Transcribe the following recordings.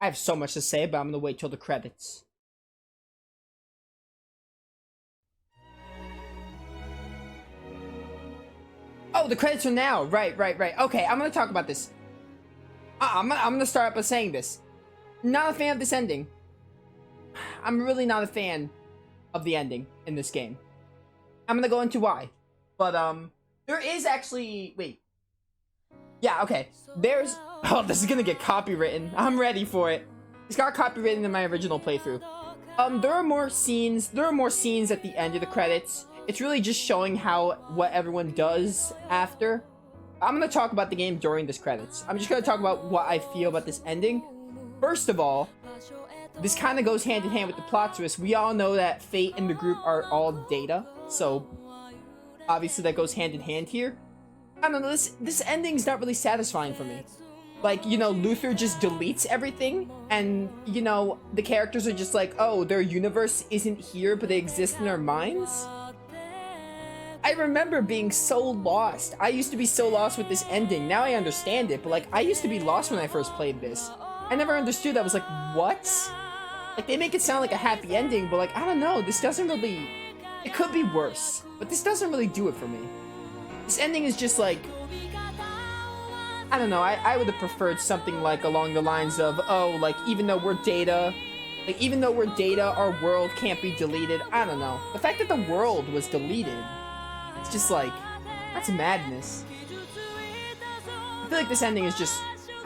I have so much to say, but I'm gonna wait till the credits. Oh, the credits are now. Right. Okay, I'm gonna talk about this. I'm gonna start up by saying this. Not a fan of this ending. I'm really not a fan of the ending in this game. I'm gonna go into why. But, there is actually... Wait. Yeah, okay. There's... Oh, this is gonna get copywritten. I'm ready for it. It's got copywritten in my original playthrough. There are more scenes at the end of the credits. It's really just showing what everyone does after. I'm gonna talk about the game during this credits. I'm just gonna talk about what I feel about this ending. First of all, this kind of goes hand in hand with the plot twist. We all know that Fate and the group are all Data, so obviously that goes hand in hand here. I don't know, this ending's not really satisfying for me. Like, you know, Luther just deletes everything, and, you know, the characters are just like, oh, their universe isn't here, but they exist in our minds? I remember being so lost. I used to be so lost with this ending. Now I understand it, but, like, I used to be lost when I first played this. I never understood. I was like, what? Like, they make it sound like a happy ending, but, like, I don't know. This doesn't really... It could be worse, but this doesn't really do it for me. This ending is just, like... I don't know. I would have preferred something, like, along the lines of, oh, like, even though we're Data... Like, even though we're Data, our world can't be deleted. I don't know. The fact that the world was deleted... It's just, like... That's madness. I feel like this ending is just...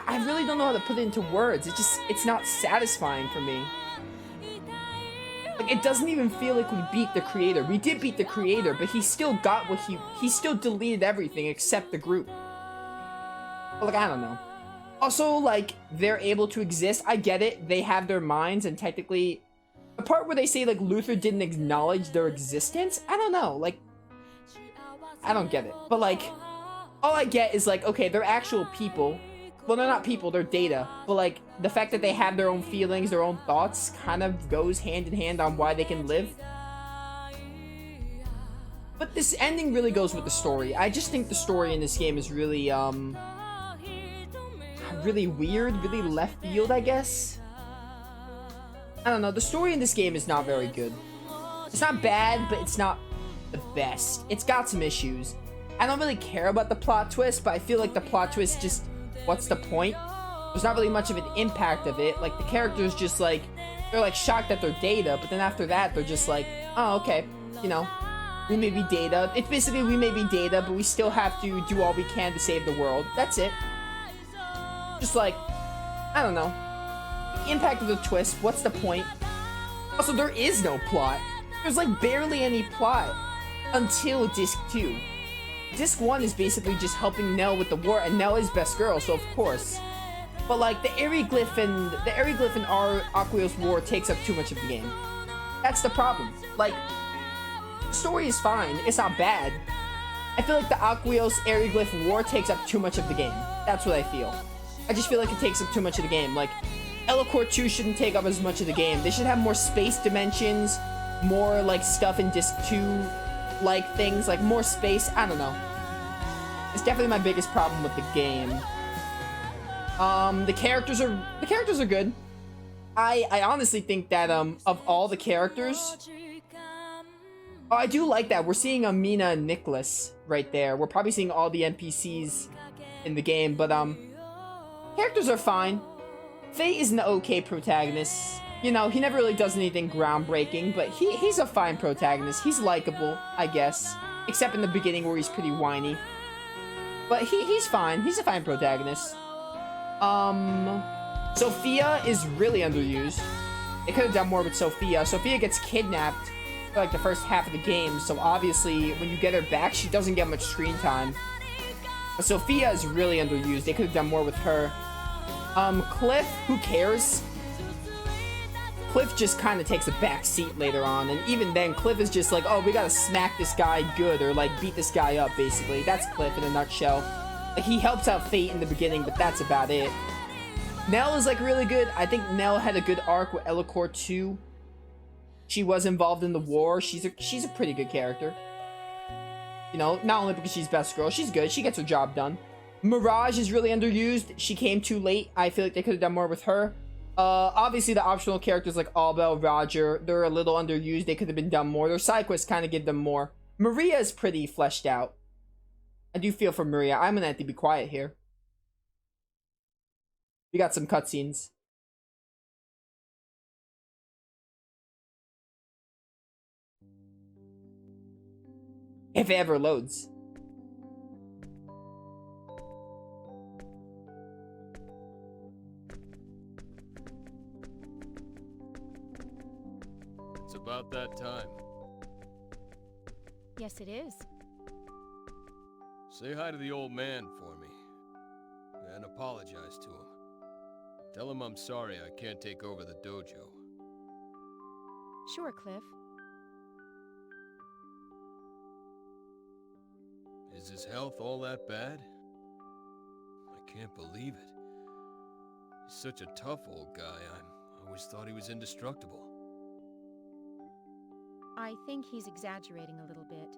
I really don't know how to put it into words. It's not satisfying for me. Like, it doesn't even feel like we beat the creator. We did beat the creator, but he still got what he still deleted everything except the group. But, like, I don't know. Also, like, they're able to exist. I get it. They have their minds, and technically... The part where they say, like, Luther didn't acknowledge their existence? I don't know. Like, I don't get it. But, like, all I get is, like, okay, they're actual people. Well, they're not people, they're Data. But, like, the fact that they have their own feelings, their own thoughts, kind of goes hand in hand on why they can live. But this ending really goes with the story. I just think the story in this game is really, really weird, really left field, I guess. I don't know, the story in this game is not very good. It's not bad, but it's not the best. It's got some issues. I don't really care about the plot twist, but I feel like the plot twist just... What's the point? There's not really much of an impact of it. Like, the characters just, like... They're, like, shocked that they're Data, but then after that, they're just like, oh, okay, you know, we may be Data. It's basically, we may be Data, but we still have to do all we can to save the world. That's it. Just, like, I don't know. The impact of the twist, what's the point? Also, there is no plot. There's, like, barely any plot until Disc 2. Disc 1 is basically just helping Nell with the war, and Nell is best girl, so of course. But, like, the Aeroglyph and Aqueous war takes up too much of the game. That's the problem. Like, the story is fine. It's not bad. I feel like the Aqueous Aeroglyph war takes up too much of the game. That's what I feel. I just feel like it takes up too much of the game. Like, Elicore 2 shouldn't take up as much of the game. They should have more space dimensions, more, like, stuff in Disc 2, like, things, like, more space. I don't know. It's definitely my biggest problem with the game. The characters are good. I honestly think that, of all the characters... Oh, I do like that. We're seeing Mina and Nicholas right there. We're probably seeing all the NPCs in the game, but, characters are fine. Faye is an okay protagonist. You know, he never really does anything groundbreaking, but he's a fine protagonist. He's likable, I guess. Except in the beginning where he's pretty whiny. But he's fine. He's a fine protagonist. Sophia is really underused. They could have done more with Sophia. Sophia gets kidnapped for, like, the first half of the game, so obviously, when you get her back, she doesn't get much screen time. But Sophia is really underused. They could have done more with her. Cliff, who cares? Cliff just kind of takes a back seat later on, and even then, Cliff is just like, oh, we gotta smack this guy good, or, like, beat this guy up, basically. That's Cliff in a nutshell. Like, he helps out Fate in the beginning, but that's about it. Nell is, like, really good. I think Nell had a good arc with Elicore 2. She was involved in the war. She's a pretty good character. You know, not only because she's best girl, she's good. She gets her job done. Mirage is really underused. She came too late. I feel like they could have done more with her. Obviously the optional characters like Albel, Roger, they're a little underused. They could have been done more. Their side quests kind of give them more. Maria is pretty fleshed out. I do feel for Maria. I'm gonna have to be quiet here. We got some cutscenes. If it ever loads. It's about that time. Yes, it is. Say hi to the old man for me. And apologize to him. Tell him I'm sorry I can't take over the dojo. Sure, Cliff. Is his health all that bad? I can't believe it. He's such a tough old guy. I always thought he was indestructible. I think he's exaggerating a little bit.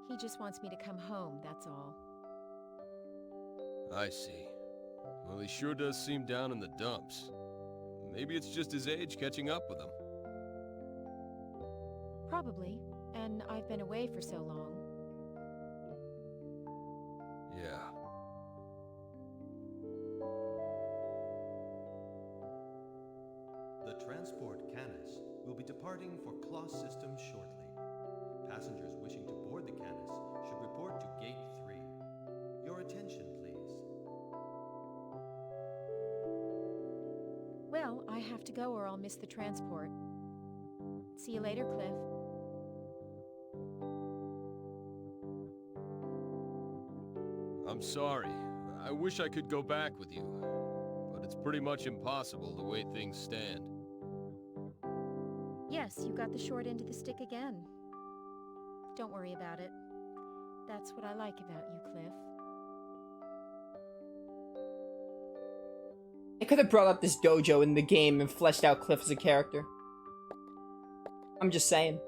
He just wants me to come home, that's all. I see. Well, he sure does seem down in the dumps. Maybe it's just his age catching up with him. Probably. And I've been away for so long. Yeah. The transport Canis will be departing for Kloss Systems shortly. Passengers wishing to board the Canis should report to Gate 3. Your attention, please. Well, I have to go or I'll miss the transport. See you later, Cliff. I'm sorry. I wish I could go back with you. But it's pretty much impossible the way things stand. Yes, you got the short end of the stick again. Don't worry about it. That's what I like about you, Cliff. They could have brought up this dojo in the game and fleshed out Cliff as a character. I'm just saying.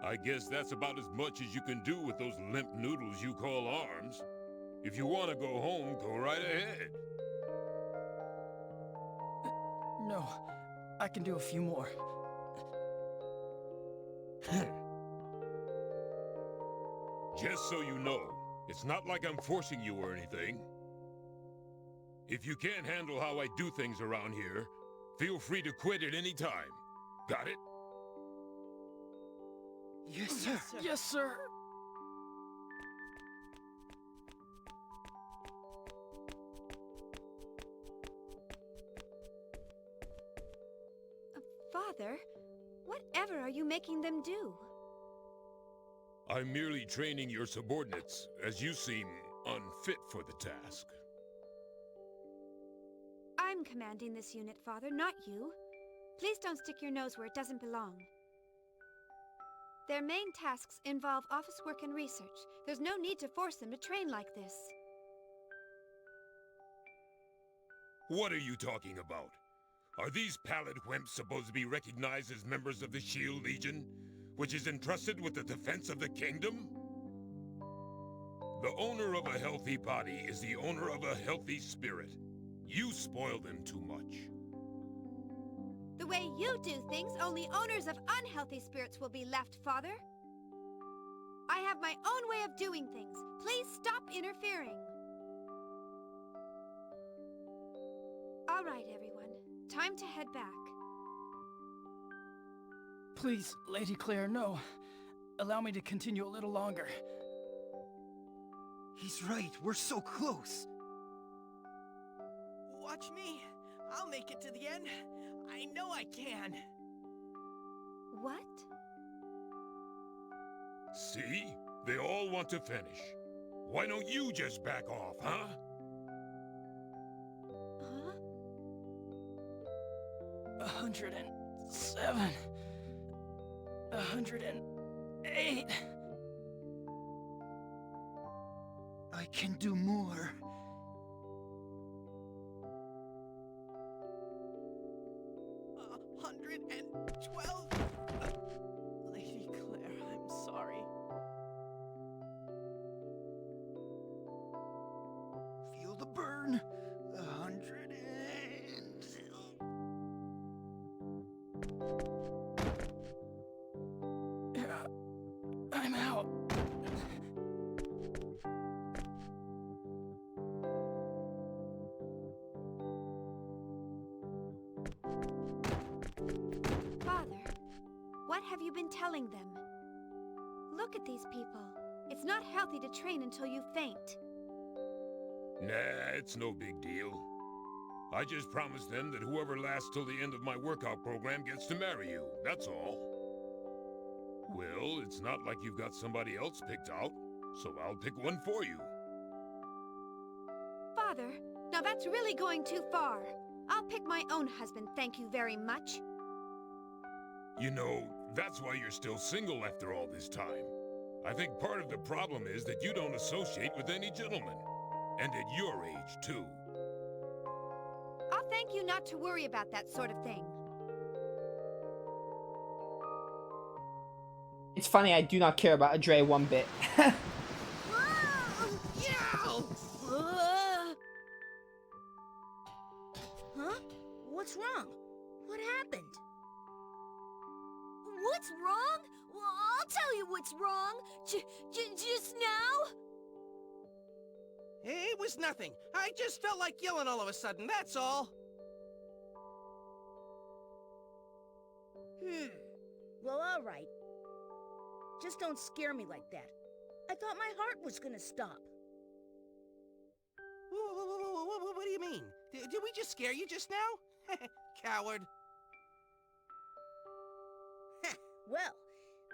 I guess that's about as much as you can do with those limp noodles you call arms. If you want to go home, go right ahead. No, I can do a few more. Just so you know, it's not like I'm forcing you or anything. If you can't handle how I do things around here, feel free to quit at any time. Got it? Yes, sir. Yes, sir. Father, whatever are you making them do? I'm merely training your subordinates, as you seem unfit for the task. I'm commanding this unit, Father, not you. Please don't stick your nose where it doesn't belong. Their main tasks involve office work and research. There's no need to force them to train like this. What are you talking about? Are these pallid wimps supposed to be recognized as members of the Shield Legion, which is entrusted with the defense of the kingdom? The owner of a healthy body is the owner of a healthy spirit. You spoil them too much. The way you do things, only owners of unhealthy spirits will be left, Father. I have my own way of doing things. Please stop interfering. All right, everyone. Time to head back. Please, Lady Claire, no. Allow me to continue a little longer. He's right, we're so close. Watch me. I'll make it to the end. I know I can. What? See? They all want to finish. Why don't you just back off, huh? Huh? 107. 108. I can do more. $112. I'm out. Father, what have you been telling them? Look at these people. It's not healthy to train until you faint. Nah, it's no big deal. I just promised them that whoever lasts till the end of my workout program gets to marry you, that's all. Well, it's not like you've got somebody else picked out, so I'll pick one for you. Father, now that's really going too far. I'll pick my own husband, thank you very much. You know, that's why you're still single after all this time. I think part of the problem is that you don't associate with any gentlemen. And at your age, too. I'll thank you not to worry about that sort of thing. It's funny, I do not care about Adre one bit. Huh? What's wrong? What happened? What's wrong? Well, I'll tell you what's wrong. Just now? It was nothing. I just felt like yelling all of a sudden, that's all. Well, all right. Just don't scare me like that. I thought my heart was gonna stop. What do you mean? Did we just scare you just now? Coward. Well,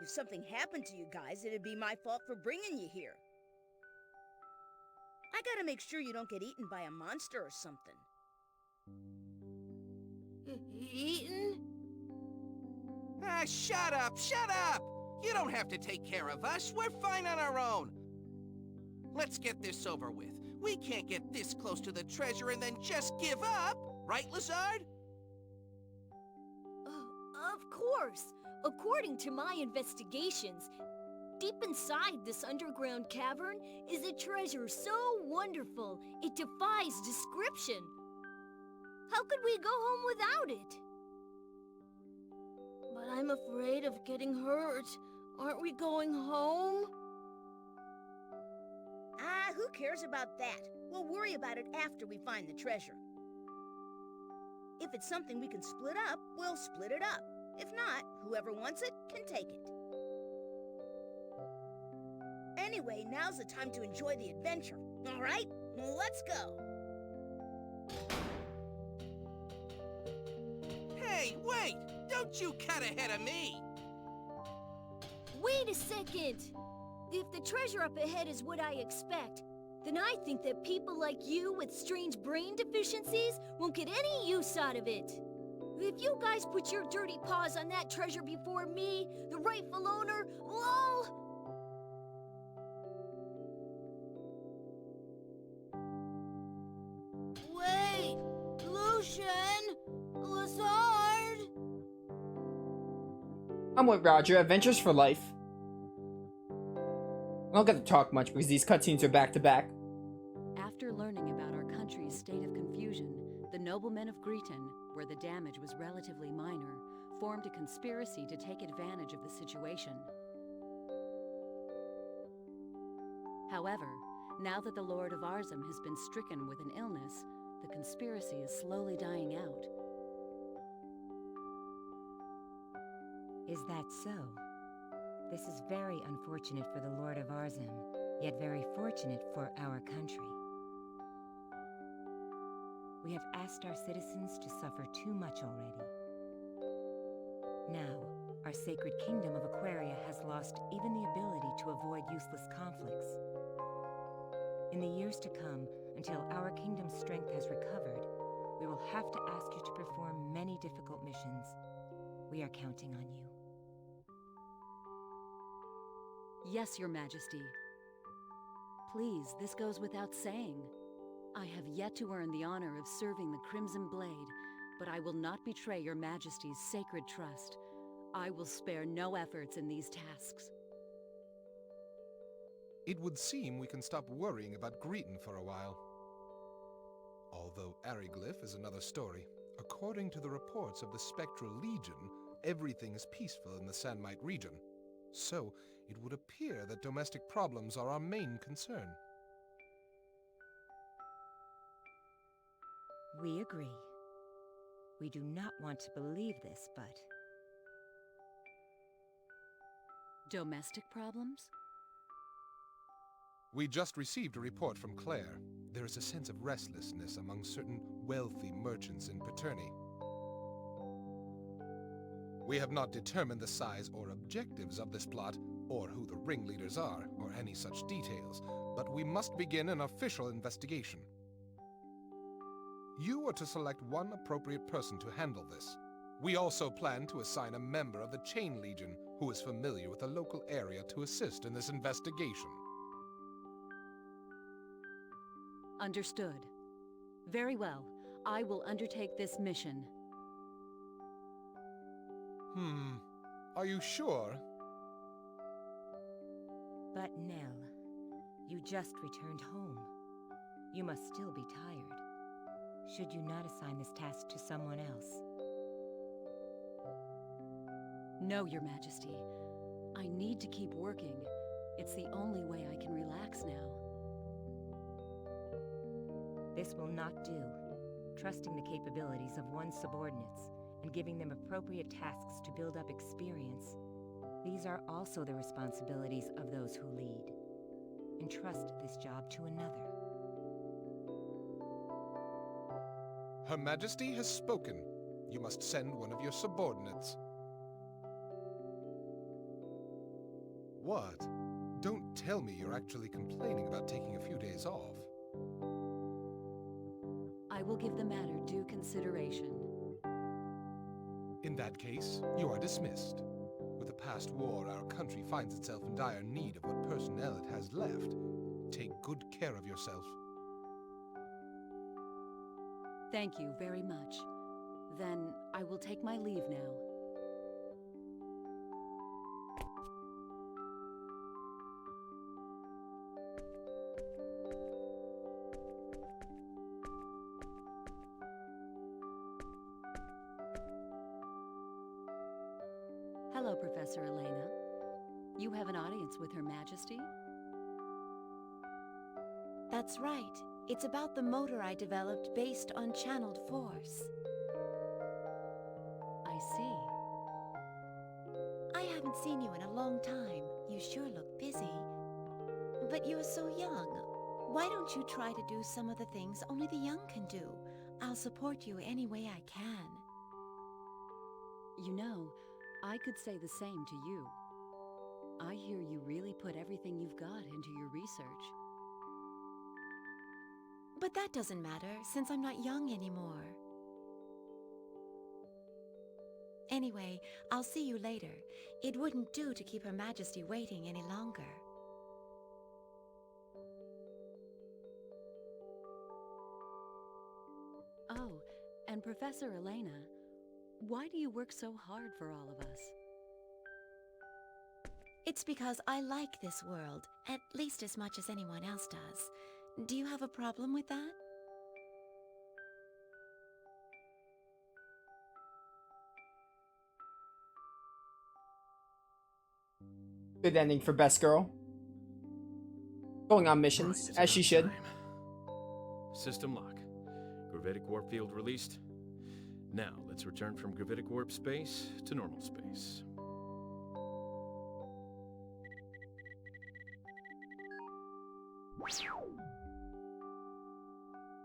if something happened to you guys, it'd be my fault for bringing you here. I gotta make sure you don't get eaten by a monster or something. Eaten? Ah, shut up, shut up! You don't have to take care of us. We're fine on our own. Let's get this over with. We can't get this close to the treasure and then just give up. Right, Lazard? Of course. According to my investigations, deep inside this underground cavern is a treasure so wonderful it defies description. How could we go home without it? But I'm afraid of getting hurt. Aren't we going home? Ah, who cares about that? We'll worry about it after we find the treasure. If it's something we can split up, we'll split it up. If not, whoever wants it can take it. Anyway, now's the time to enjoy the adventure. All right? Let's go. Hey, wait! Don't you cut ahead of me! Wait a second! If the treasure up ahead is what I expect, then I think that people like you with strange brain deficiencies won't get any use out of it. If you guys put your dirty paws on that treasure before me, the rightful owner, well... Wait! Lucian! Lazard! I'm with Roger. Adventures for life. I don't get to talk much because these cutscenes are back to back. After learning about our country's state of confusion, the noblemen of Greeton, where the damage was relatively minor, formed a conspiracy to take advantage of the situation. However, now that the Lord of Arzum has been stricken with an illness, the conspiracy is slowly dying out. Is that so? This is very unfortunate for the Lord of Arzum, yet very fortunate for our country. We have asked our citizens to suffer too much already. Now, our sacred kingdom of Aquaria has lost even the ability to avoid useless conflicts. In the years to come, until our kingdom's strength has recovered, we will have to ask you to perform many difficult missions. We are counting on you. Yes, Your Majesty. Please, this goes without saying. I have yet to earn the honor of serving the Crimson Blade, but I will not betray Your Majesty's sacred trust. I will spare no efforts in these tasks. It would seem we can stop worrying about Greeton for a while. Although Ariglyph is another story. According to the reports of the Spectral Legion, everything is peaceful in the Sandmite region. So, it would appear that domestic problems are our main concern. We agree. We do not want to believe this, but... Domestic problems? We just received a report from Claire. There is a sense of restlessness among certain wealthy merchants in Paterni. We have not determined the size or objectives of this plot, or who the ringleaders are, or any such details, but we must begin an official investigation. You are to select one appropriate person to handle this. We also plan to assign a member of the Chain Legion who is familiar with the local area to assist in this investigation. Understood. Very well. I will undertake this mission. Are you sure? But Nell, you just returned home. You must still be tired. Should you not assign this task to someone else? No, Your Majesty. I need to keep working. It's the only way I can relax now. This will not do. Trusting the capabilities of one's subordinates and giving them appropriate tasks to build up experience, these are also the responsibilities of those who lead. Entrust this job to another. Her Majesty has spoken. You must send one of your subordinates. What? Don't tell me you're actually complaining about taking a few days off. I will give the matter due consideration. In that case, you are dismissed. With the past war, our country finds itself in dire need of what personnel it has left. Take good care of yourself. Thank you very much. Then I will take my leave now. Hello, Professor Elena. You have an audience with Her Majesty? That's right. It's about the motor I developed based on channeled force. I see. I haven't seen you in a long time. You sure look busy. But you're so young. Why don't you try to do some of the things only the young can do? I'll support you any way I can. You know, I could say the same to you. I hear you really put everything you've got into your research. But that doesn't matter, since I'm not young anymore. Anyway, I'll see you later. It wouldn't do to keep Her Majesty waiting any longer. Oh, and Professor Elena, why do you work so hard for all of us? It's because I like this world, at least as much as anyone else does. Do you have a problem with that? Good ending for Best Girl. Going on missions, Right, as she should. time. System lock. Gravitic warp field released. Now, let's return from gravitic warp space to normal space.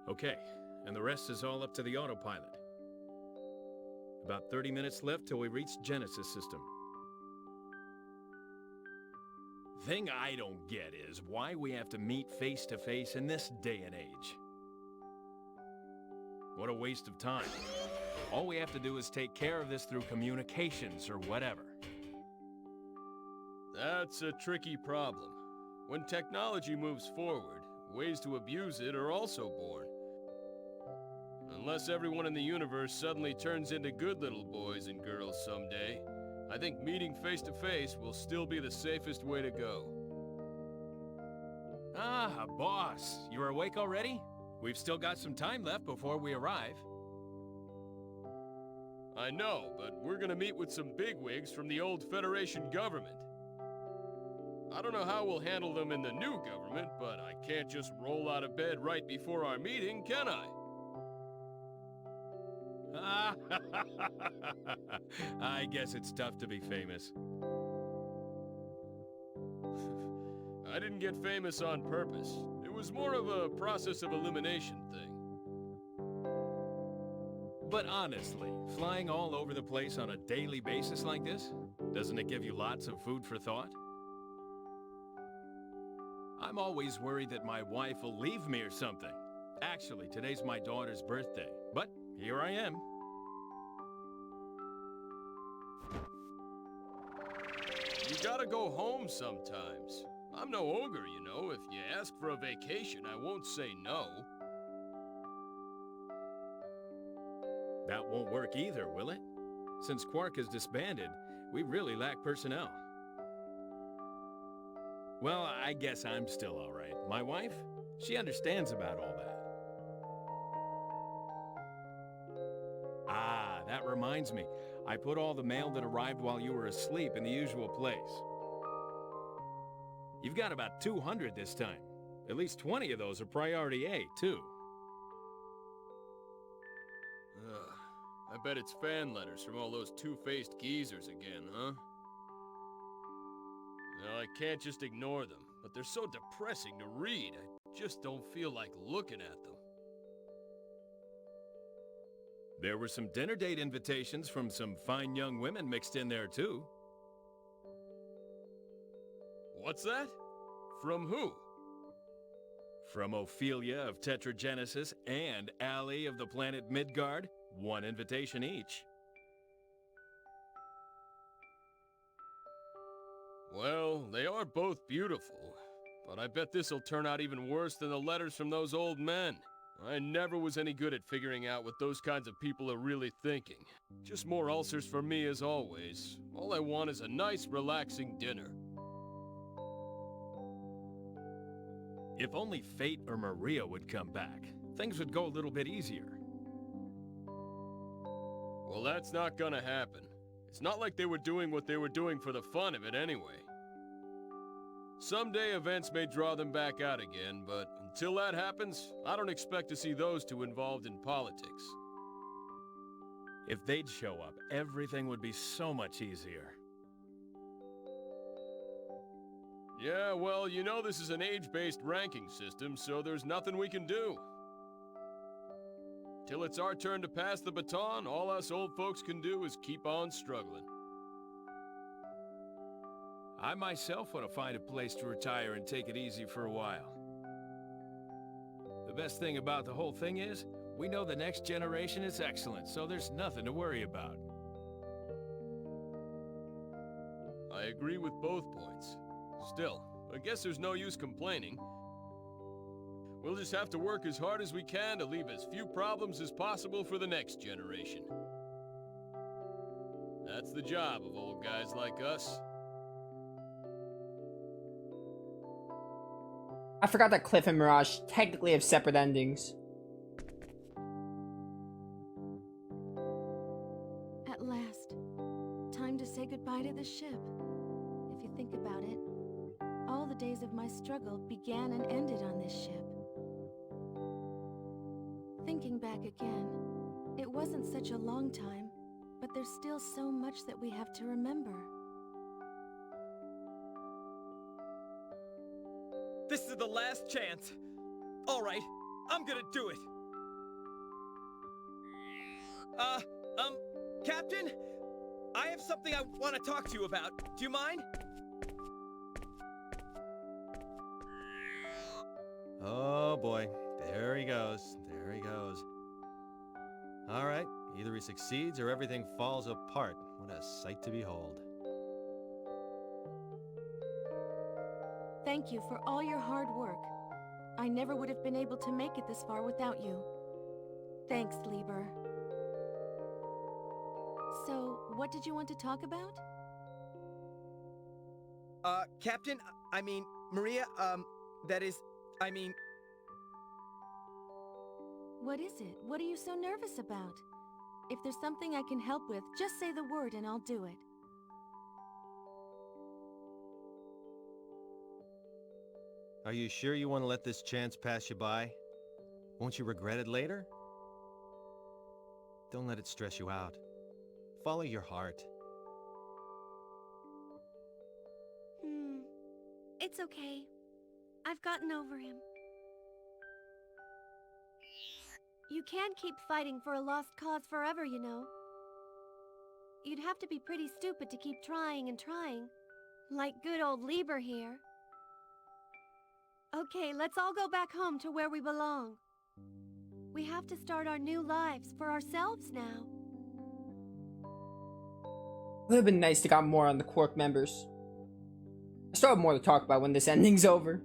Okay, and the rest is all up to the autopilot. About 30 minutes left till we reach Genesis system. Thing I don't get is why we have to meet face to face in this day and age. What a waste of time. All we have to do is take care of this through communications or whatever. That's a tricky problem. When technology moves forward, ways to abuse it are also born. Unless everyone in the universe suddenly turns into good little boys and girls someday, I think meeting face to face will still be the safest way to go. Ah, boss, you're awake already? We've still got some time left before we arrive. I know, but we're gonna meet with some bigwigs from the old Federation government. I don't know how we'll handle them in the new government, but I can't just roll out of bed right before our meeting, can I? I guess it's tough to be famous. I didn't get famous on purpose. It was more of a process of elimination thing. But honestly, flying all over the place on a daily basis like this, doesn't it give you lots of food for thought? I'm always worried that my wife will leave me or something. Actually, today's my daughter's birthday, but here I am. You gotta go home sometimes. I'm no ogre, you know. If you ask for a vacation, I won't say no. That won't work either, will it? Since Quark is disbanded, we really lack personnel. Well, I guess I'm still all right. My wife? She understands about all that. Ah, that reminds me. I put all the mail that arrived while you were asleep in the usual place. You've got about 200 this time. At least 20 of those are priority A, too. I bet it's fan letters from all those two-faced geezers again, huh? No, I can't just ignore them, but they're so depressing to read. I just don't feel like looking at them. There were some dinner date invitations from some fine young women mixed in there, too. What's that? From who? From Ophelia of Tetragenesis and Allie of the planet Midgard. One invitation each. Well, they are both beautiful, but I bet this'll turn out even worse than the letters from those old men. I never was any good at figuring out what those kinds of people are really thinking. Just more ulcers for me as always. All I want is a nice, relaxing dinner. If only Fate or Maria would come back, things would go a little bit easier. Well, that's not gonna happen. It's not like they were doing what they were doing for the fun of it anyway. Someday events may draw them back out again, but until that happens, I don't expect to see those two involved in politics. If they'd show up, everything would be so much easier. Yeah, well, you know this is an age-based ranking system, so there's nothing we can do. Till it's our turn to pass the baton, all us old folks can do is keep on struggling. I myself want to find a place to retire and take it easy for a while. The best thing about the whole thing is, we know the next generation is excellent, so there's nothing to worry about. I agree with both points. Still, I guess there's no use complaining. We'll just have to work as hard as we can to leave as few problems as possible for the next generation. That's the job of old guys like us. I forgot that Cliff and Mirage technically have separate endings. At last. Time to say goodbye to the ship. If you think about it, all the days of my struggle began and ended on this ship. Thinking back again, it wasn't such a long time, but there's still so much that we have to remember. This is the last chance. All right, I'm gonna do it. Captain? I have something I want to talk to you about. Do you mind? Oh boy, there he goes. There he goes. All right, either he succeeds or everything falls apart. What a sight to behold. Thank you for all your hard work. I never would have been able to make it this far without you. Thanks, Lieber. So, what did you want to talk about? Captain, I mean, Maria, that is, I mean... What is it? What are you so nervous about? If there's something I can help with, just say the word and I'll do it. Are you sure you want to let this chance pass you by? Won't you regret it later? Don't let it stress you out. Follow your heart. It's okay. I've gotten over him. You can't keep fighting for a lost cause forever, you know. You'd have to be pretty stupid to keep trying and trying. Like good old Lieber here. Okay, let's all go back home to where we belong. We have to start our new lives for ourselves now. It would have been nice to got more on the Quark members. I still have more to talk about when this ending's over.